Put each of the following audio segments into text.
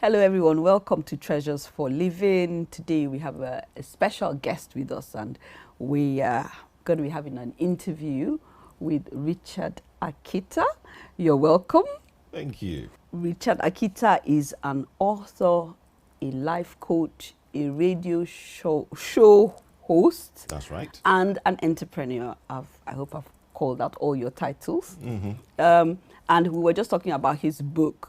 Hello everyone, welcome to Treasures for Living. Today we have a special guest with us, and we are going to be having an interview with Richard Akita. You're welcome. Thank you. Richard Akita is an author, a life coach, a radio show host. That's right. And an entrepreneur. I hope I've called out all your titles. Mm-hmm. And we were just talking about his book.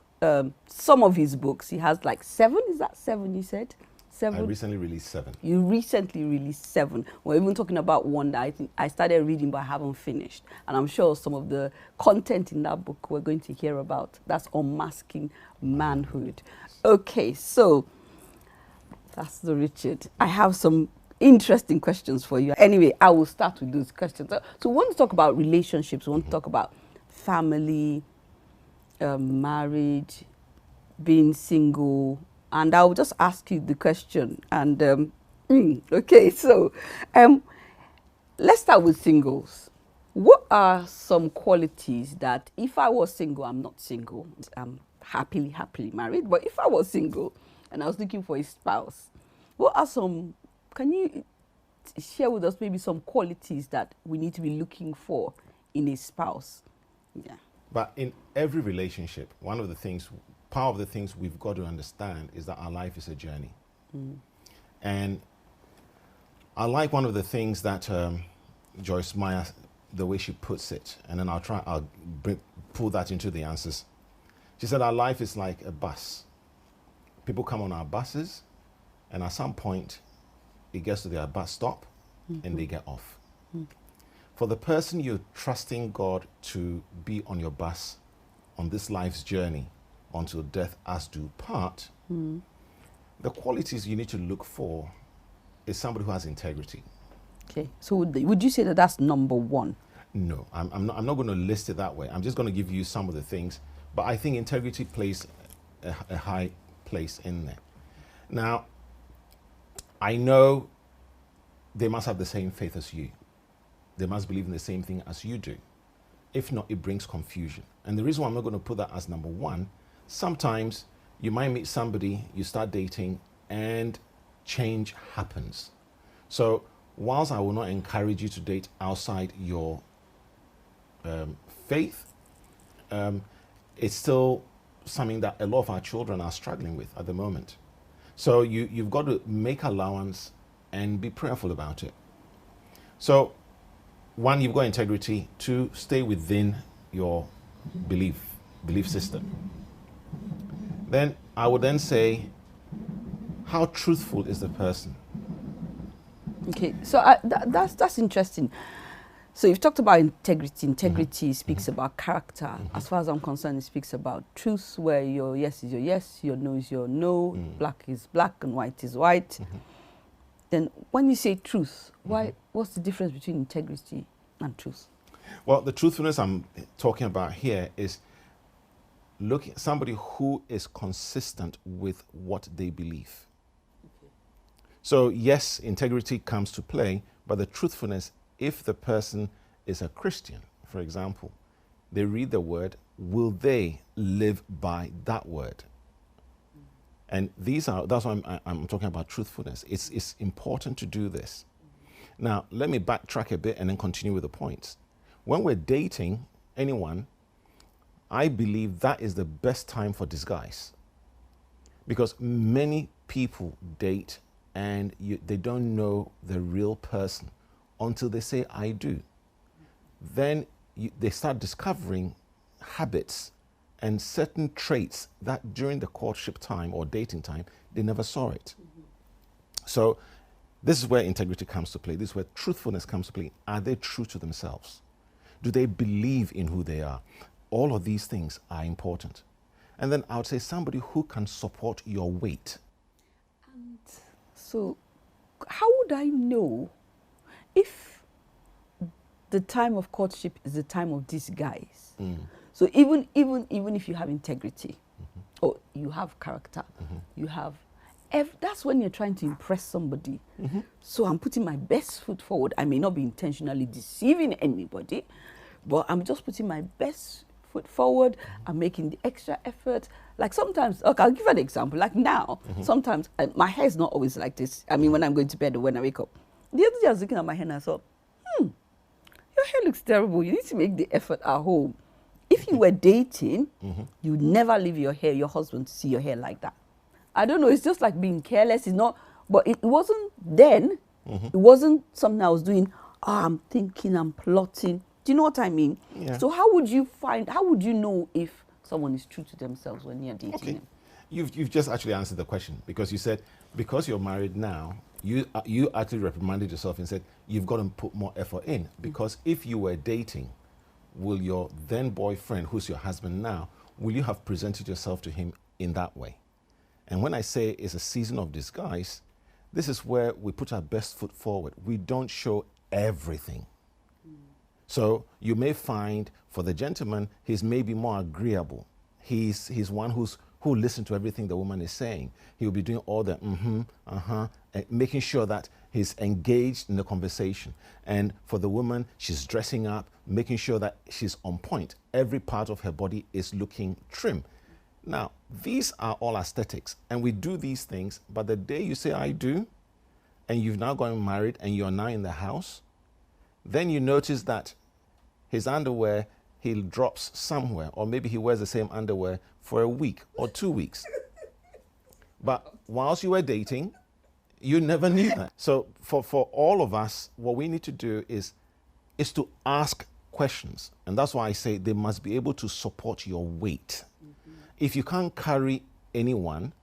Some of his books. He has like 7. Is that 7 you said? 7? I recently released 7. You recently released 7. We're even talking about one that I think I started reading but I haven't finished. And I'm sure some of the content in that book we're going to hear about. That's Unmasking Manhood. Okay, so that's the Richard. I have some interesting questions for you. Anyway, I will start with those questions. So we want to talk about relationships. We want to talk about family, marriage, being single, and I'll just ask you the question. And okay, so let's start with singles. What are some qualities that if I was single, I'm not single, I'm happily married, but if I was single and I was looking for a spouse, what are some, can you share with us maybe some qualities that we need to be looking for in a spouse? Yeah. But in every relationship, part of the things we've got to understand is that our life is a journey. And I like one of the things that Joyce Meyer, the way she puts it, and then I'll pull that into the answers. She said our life is like a bus. People come on our buses, and at some point, it gets to their bus stop, and they get off. For the person you're trusting God to be on your bus on this life's journey until death us do part, the qualities you need to look for is somebody who has integrity. Okay, so would you say that that's number one? No, I'm not going to list it that way. I'm just going to give you some of the things, but I think integrity plays a high place in there. Now, I know they must have the same faith as you. They must believe in the same thing as you do. If not, it brings confusion. And the reason why I'm not going to put that as number one, sometimes you might meet somebody, you start dating, and change happens. So whilst I will not encourage you to date outside your faith, it's still something that a lot of our children are struggling with at the moment. So you've got to make allowance and be prayerful about it. So 1, you've got integrity. 2, stay within your belief system. Then I would then say, how truthful is the person? Okay, so that's interesting. So you've talked about integrity. Integrity speaks about character. As far as I'm concerned, it speaks about truth, where your yes is your yes, your no is your no, black is black, and white is white. Then when you say truth, what's the difference between integrity and truth? Well, the truthfulness I'm talking about here is looking at somebody who is consistent with what they believe. So yes, integrity comes to play, but the truthfulness, if the person is a Christian, for example, they read the word, will they live by that word? And that's why I'm talking about truthfulness. It's important to do this. Now, let me backtrack a bit and then continue with the points. When we're dating anyone, I believe that is the best time for disguise. Because many people date and they don't know the real person until they say, I do. Then they start discovering habits and certain traits that during the courtship time or dating time, they never saw it. So this is where integrity comes to play. This is where truthfulness comes to play. Are they true to themselves? Do they believe in who they are? All of these things are important. And then I would say somebody who can support your weight. And so how would I know if the time of courtship is the time of disguise? So even if you have integrity, or you have character, you have, that's when you're trying to impress somebody. So I'm putting my best foot forward. I may not be intentionally deceiving anybody, but I'm just putting my best foot forward. I'm making the extra effort. Like sometimes, okay, I'll give you an example. Like now, sometimes my hair is not always like this. I mean, when I'm going to bed or when I wake up. The other day I was looking at my hair and I thought, your hair looks terrible. You need to make the effort at home. If you were dating, you'd never leave your husband to see your hair like that. I don't know, it's just like being careless. It's not, but it wasn't then. It wasn't something I was doing, I'm thinking, I'm plotting. Do you know what I mean? Yeah. So how would you know if someone is true to themselves when you're dating them? You've just actually answered the question, because you said, because you're married now, you actually reprimanded yourself and said, you've got to put more effort in. Because if you were dating, will your then boyfriend, who's your husband now, will you have presented yourself to him in that way? And when I say it's a season of disguise, this is where we put our best foot forward. We don't show everything. So you may find for the gentleman, he's maybe more agreeable. He's one who listens to everything the woman is saying. He will be doing all the and making sure that he's engaged in the conversation. And for the woman, she's dressing up, making sure that she's on point. Every part of her body is looking trim. Now, these are all aesthetics, and we do these things, but the day you say I do, and you've now gotten married and you're now in the house, then you notice that his underwear, he drops somewhere, or maybe he wears the same underwear for a week or 2 weeks. But whilst you were dating, you never knew that. So for all of us, what we need to do is to ask questions. And that's why I say they must be able to support your weight. If you can't carry anyone,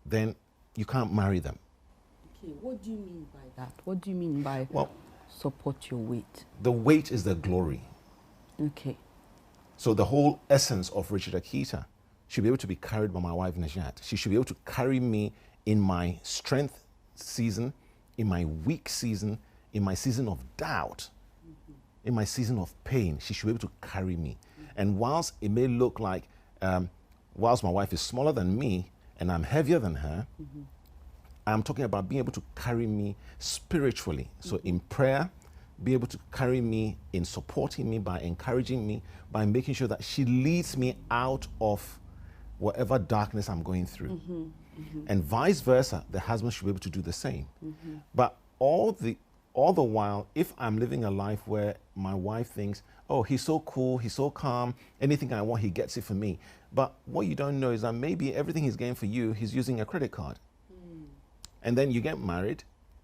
then you can't marry them. Okay, what do you mean by that? What do you mean by support your weight? The weight is the glory. Okay. So the whole essence of Richard Akita should be able to be carried by my wife Najat. She should be able to carry me in my strength season, in my weak season, in my season of doubt, in my season of pain. She should be able to carry me. And whilst it may look like, whilst my wife is smaller than me and I'm heavier than her, I'm talking about being able to carry me spiritually. So in prayer, be able to carry me in supporting me, by encouraging me, by making sure that she leads me out of whatever darkness I'm going through. And vice versa, the husband should be able to do the same. But all the while, if I'm living a life where my wife thinks, oh, he's so cool, he's so calm, anything I want, he gets it for me. But what you don't know is that maybe everything he's getting for you, he's using a credit card. And then you get married,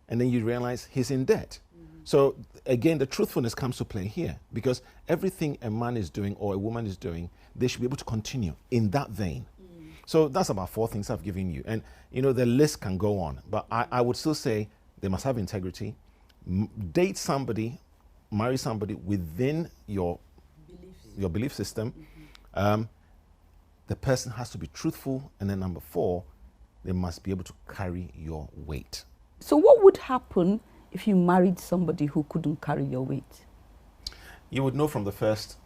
and then you realize he's in debt. So again, the truthfulness comes to play here, because everything a man is doing or a woman is doing, they should be able to continue in that vein. So that's about 4 things I've given you. And you know, the list can go on, but I would still say they must have integrity, date somebody, marry somebody within your belief system. The person has to be truthful. And then number 4, they must be able to carry your weight. So what would happen if you married somebody who couldn't carry your weight? You would know from the first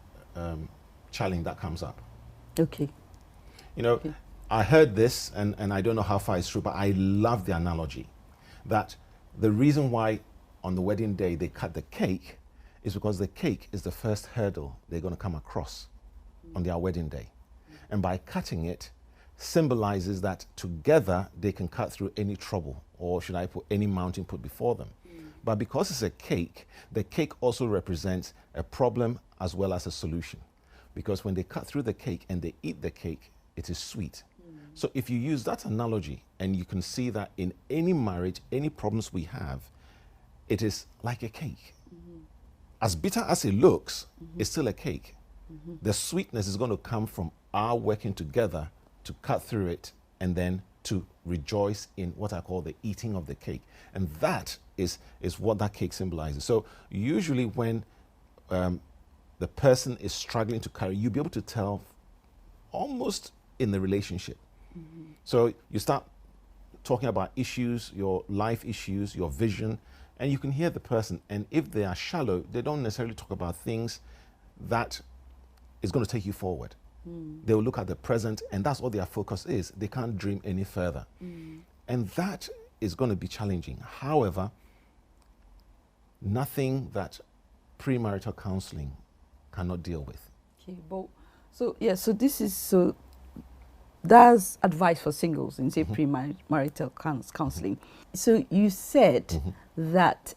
challenge that comes up. Okay. You know, I heard this, and I don't know how far it's true, but I love the analogy that the reason why on the wedding day they cut the cake is because the cake is the first hurdle they're going to come across on their wedding day. And by cutting it, symbolizes that together they can cut through any trouble, or should I put any mountain put before them. But because it's a cake, the cake also represents a problem as well as a solution. Because when they cut through the cake and they eat the cake, it is sweet. So if you use that analogy, and you can see that in any marriage, any problems we have, it is like a cake. As bitter as it looks, it's still a cake. The sweetness is going to come from our working together to cut through it, and then to rejoice in what I call the eating of the cake. And that is what that cake symbolizes. So usually when the person is struggling to carry, you'll be able to tell almost in the relationship. So you start talking about issues, your life issues, your vision, and you can hear the person. And if they are shallow, they don't necessarily talk about things that is going to take you forward. They will look at the present, and that's all their focus is. They can't dream any further. And that is going to be challenging. However, nothing that premarital counseling cannot deal with. Okay, but So yeah, so this is so that's advice for singles in say premarital counseling. So you said that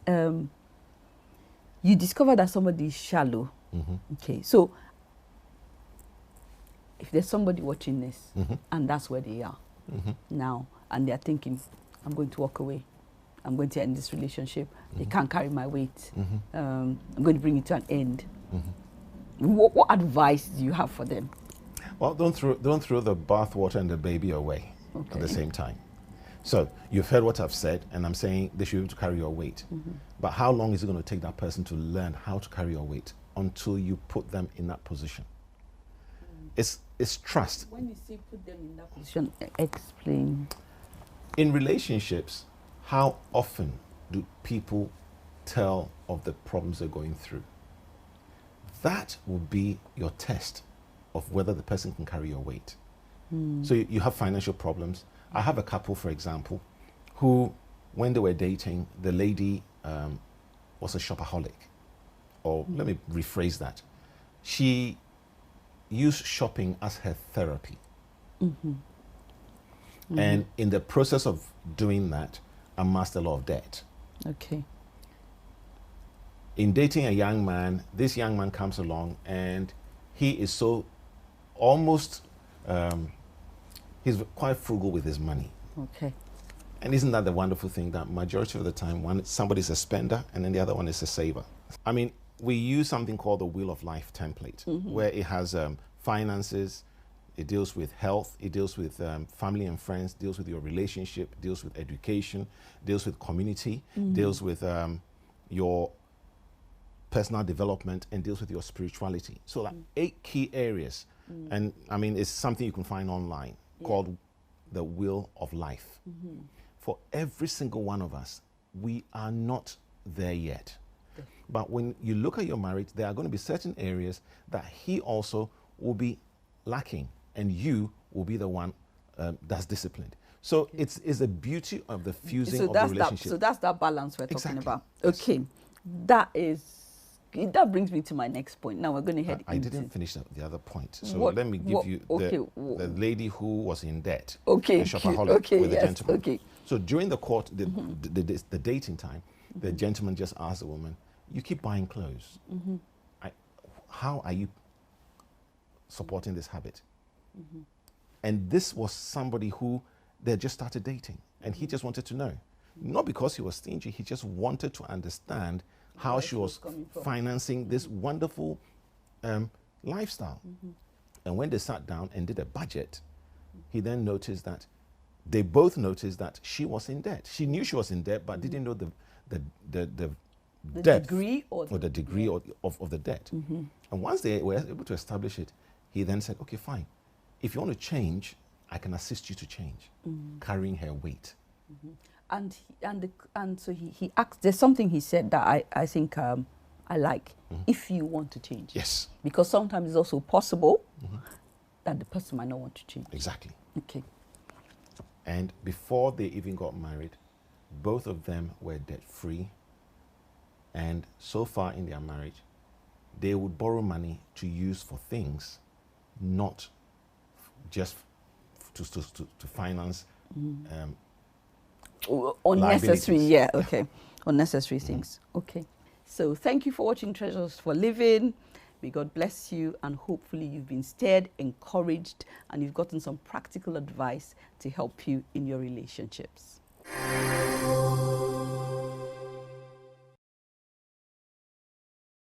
you discover that somebody is shallow. Okay, so if there's somebody watching this and that's where they are now, and they're thinking, I'm going to walk away, I'm going to end this relationship, they can't carry my weight, I'm going to bring it to an end. What advice do you have for them? Well, don't throw the bathwater and the baby away at the same time. So you've heard what I've said, and I'm saying they should be able to carry your weight. But how long is it going to take that person to learn how to carry your weight until you put them in that position? It's trust. When you say put them in that position, explain. In relationships, how often do people tell of the problems they're going through? That will be your test of whether the person can carry your weight. So you have financial problems. I have a couple, for example, who, when they were dating, the lady was a shopaholic. Or let me rephrase that. She used shopping as her therapy. And in the process of doing that, amassed a lot of debt. Okay. In dating a young man, this young man comes along and he is so almost, he's quite frugal with his money. Okay. And isn't that the wonderful thing that majority of the time, somebody's a spender and then the other one is a saver? I mean, we use something called the Wheel of Life template, where it has finances, it deals with health, it deals with family and friends, deals with your relationship, deals with education, deals with community, deals with your personal development, and deals with your spirituality. So like 8 key areas. And I mean, it's something you can find online called the Wheel of Life. For every single one of us, we are not there yet. But when you look at your marriage, there are going to be certain areas that he also will be lacking, and you will be the one that's disciplined. So it's the beauty of the fusing of the relationship. So that's that balance we're talking about. Okay, that brings me to my next point. Now we're going to head into... I didn't finish the other point. So let me give you the lady who was in debt. Okay. A shopaholic with a gentleman. Okay. So during the the dating time, the gentleman just asked the woman, you keep buying clothes. How are you supporting this habit? And this was somebody who they just started dating, and he just wanted to know. Not because he was stingy, he just wanted to understand how she was financing this wonderful lifestyle. And when they sat down and did a budget, he then noticed that they both noticed that she was in debt. She knew she was in debt, but didn't know the depth degree or the degree of the debt. And once they were able to establish it, he then said, okay, fine. If you want to change, I can assist you to change, carrying her weight. And so he asked, there's something he said that I think I like, if you want to change. Yes. Because sometimes it's also possible that the person might not want to change. Exactly. Okay. And before they even got married, both of them were debt-free. And so far in their marriage, they would borrow money to use for things, not just to finance unnecessary, yeah, okay. Unnecessary things. Okay. So thank you for watching Treasures for Living. May God bless you, and hopefully you've been stirred, encouraged, and you've gotten some practical advice to help you in your relationships.